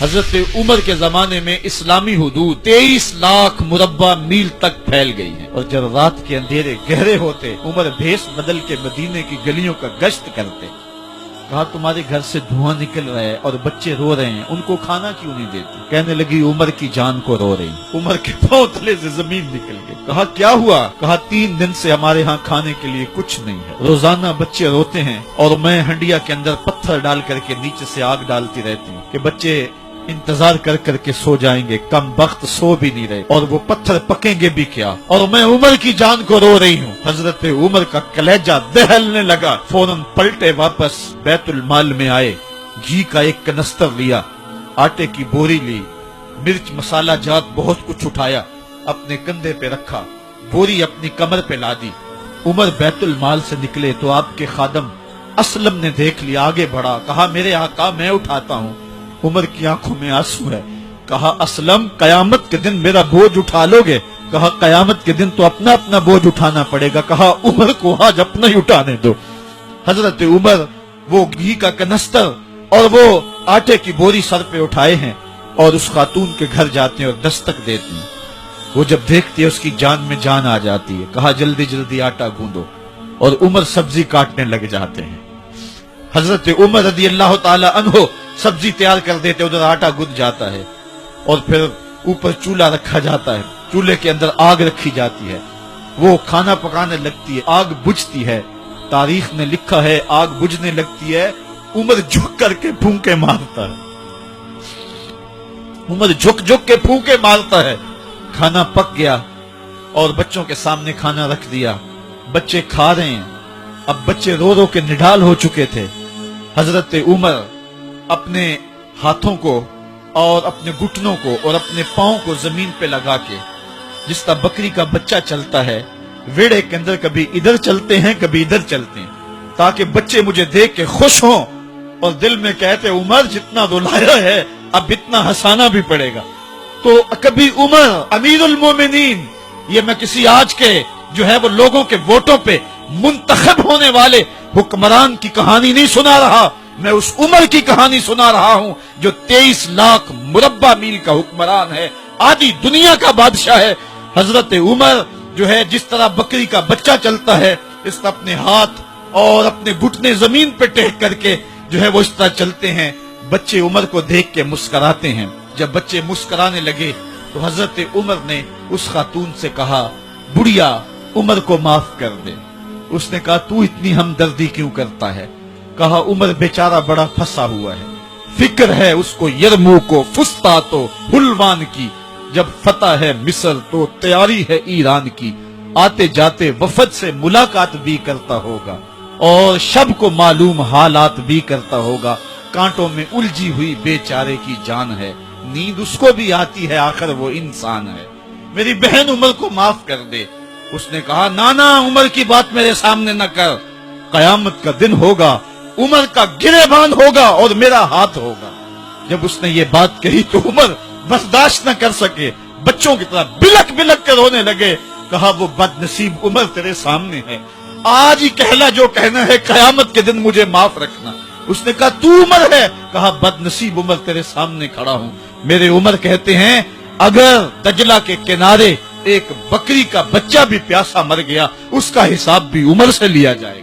حضرت عمر کے زمانے میں اسلامی حدود 23 لاکھ مربع میل تک پھیل گئی ہیں، اور جب رات کے اندھیرے گہرے ہوتے عمر بھیس بدل کے مدینے کی گلیوں کا گشت کرتے۔ کہا تمہارے گھر سے دھواں نکل رہا ہے اور بچے رو رہے ہیں، ان کو کھانا کیوں نہیں دیتی؟ کہنے لگی عمر کی جان کو رو رہی۔ عمر کے پاؤں تلے سے زمین نکل گئی۔ کہا کیا ہوا؟ کہا 3 دن سے ہمارے ہاں کھانے کے لیے کچھ نہیں ہے، روزانہ بچے روتے ہیں اور میں ہنڈیا کے اندر پتھر ڈال کر کے نیچے سے آگ ڈالتی رہتی ہوں کہ بچے انتظار کر کر کے سو جائیں گے، کم وقت سو بھی نہیں رہے، اور وہ پتھر پکیں گے بھی کیا، اور میں عمر کی جان کو رو رہی ہوں۔ حضرت عمر کا کلیجہ دہلنے لگا، فوراً پلٹے واپس بیت المال میں آئے، گھی کا ایک کنستر لیا، آٹے کی بوری لی، مرچ مسالہ جات بہت کچھ اٹھایا، اپنے کندھے پہ رکھا، بوری اپنی کمر پہ لا دی۔ عمر بیت المال سے نکلے تو آپ کے خادم اسلم نے دیکھ لیا، آگے بڑھا، کہا میرے آقا میں اٹھاتا ہوں۔ عمر کی آنکھوں میں آنسو ہے۔ کہا اسلم قیامت کے دن میرا بوجھ اٹھا لو گے؟ کہا قیامت کے دن تو اپنا اپنا بوجھ اٹھانا پڑے گا۔ کہا عمر کو آج اپنا ہی اٹھانے دو۔ حضرت عمر وہ گھی کا کنستر اور وہ آٹے کی بوری سر پہ اٹھائے ہیں اور اس خاتون کے گھر جاتے ہیں اور دستک دیتے ہیں۔ وہ جب دیکھتی ہے اس کی جان میں جان آ جاتی ہے۔ کہا جلدی جلدی آٹا گوندو، اور عمر سبزی کاٹنے لگ جاتے ہیں۔ حضرت عمر رضی اللہ تعالی عنہ سبزی تیار کر دیتے، ادھر آٹا گد جاتا ہے، اور پھر اوپر چولہا رکھا جاتا ہے، چولہے کے اندر آگ رکھی جاتی ہے، وہ کھانا پکانے لگتی ہے، آگ بجھتی ہے۔ تاریخ نے لکھا ہے آگ بجھنے لگتی ہے، عمر جھک کر کے پھونکے مارتا ہے، عمر جھک جھک کے پھونکے مارتا ہے۔ کھانا پک گیا اور بچوں کے سامنے کھانا رکھ دیا، بچے کھا رہے ہیں۔ اب بچے رو رو کے نڈال ہو چکے تھے۔ حضرت عمر اپنے ہاتھوں کو اور اپنے گھٹنوں کو اور اپنے پاؤں کو زمین پہ لگا کے، جس طرح بکری کا بچہ چلتا ہے، ویڑے کے اندر کبھی ادھر چلتے ہیں کبھی ادھر چلتے ہیں، تاکہ بچے مجھے دیکھ کے خوش ہوں اور دل میں کہتے عمر جتنا رلایا ہے اب اتنا ہنسانا بھی پڑے گا۔ تو کبھی عمر امیر المومنین، یہ میں کسی آج کے جو ہے وہ لوگوں کے ووٹوں پہ منتخب ہونے والے حکمران کی کہانی نہیں سنا رہا، میں اس عمر کی کہانی سنا رہا ہوں جو 23 لاکھ مربع میل کا حکمران ہے، آدھی دنیا کا بادشاہ ہے۔ حضرت عمر جو ہے جس طرح بکری کا بچہ چلتا ہے، اس طرح اپنے ہاتھ اور اپنے گھٹنے زمین پہ ٹیک کر کے جو ہے وہ اس طرح چلتے ہیں۔ بچے عمر کو دیکھ کے مسکراتے ہیں۔ جب بچے مسکرانے لگے تو حضرت عمر نے اس خاتون سے کہا بڑھیا عمر کو معاف کر دے۔ اس نے کہا تو اتنی ہمدردی کیوں کرتا ہے؟ کہا عمر بیچارہ بڑا پھنسا ہوا ہے، فکر ہے اس کو یرموک و فسطاط و حلوان کی، جب فتح ہے مصر تو تیاری ہے ایران کی، آتے جاتے وفد سے ملاقات بھی کرتا ہوگا اور شب کو معلوم حالات بھی کرتا ہوگا، کانٹوں میں الجھی ہوئی بیچارے کی جان ہے، نیند اس کو بھی آتی ہے، آخر وہ انسان ہے، میری بہن عمر کو معاف کر دے۔ اس نے کہا نانا عمر کی بات میرے سامنے نہ کر، قیامت کا دن ہوگا، عمر کا گریبان ہوگا اور میرا ہاتھ ہوگا۔ جب اس نے یہ بات کہی تو عمر برداشت نہ کر سکے، بچوں کی طرح بلک بلک کر رونے لگے۔ کہا وہ بد نصیب عمر تیرے سامنے ہے، آج ہی کہلا جو کہنا ہے، قیامت کے دن مجھے معاف رکھنا۔ اس نے کہا تو عمر ہے؟ کہا بد نصیب عمر تیرے سامنے کھڑا ہوں۔ میرے عمر کہتے ہیں اگر دجلہ کے کنارے ایک بکری کا بچہ بھی پیاسا مر گیا، اس کا حساب بھی عمر سے لیا جائے گا۔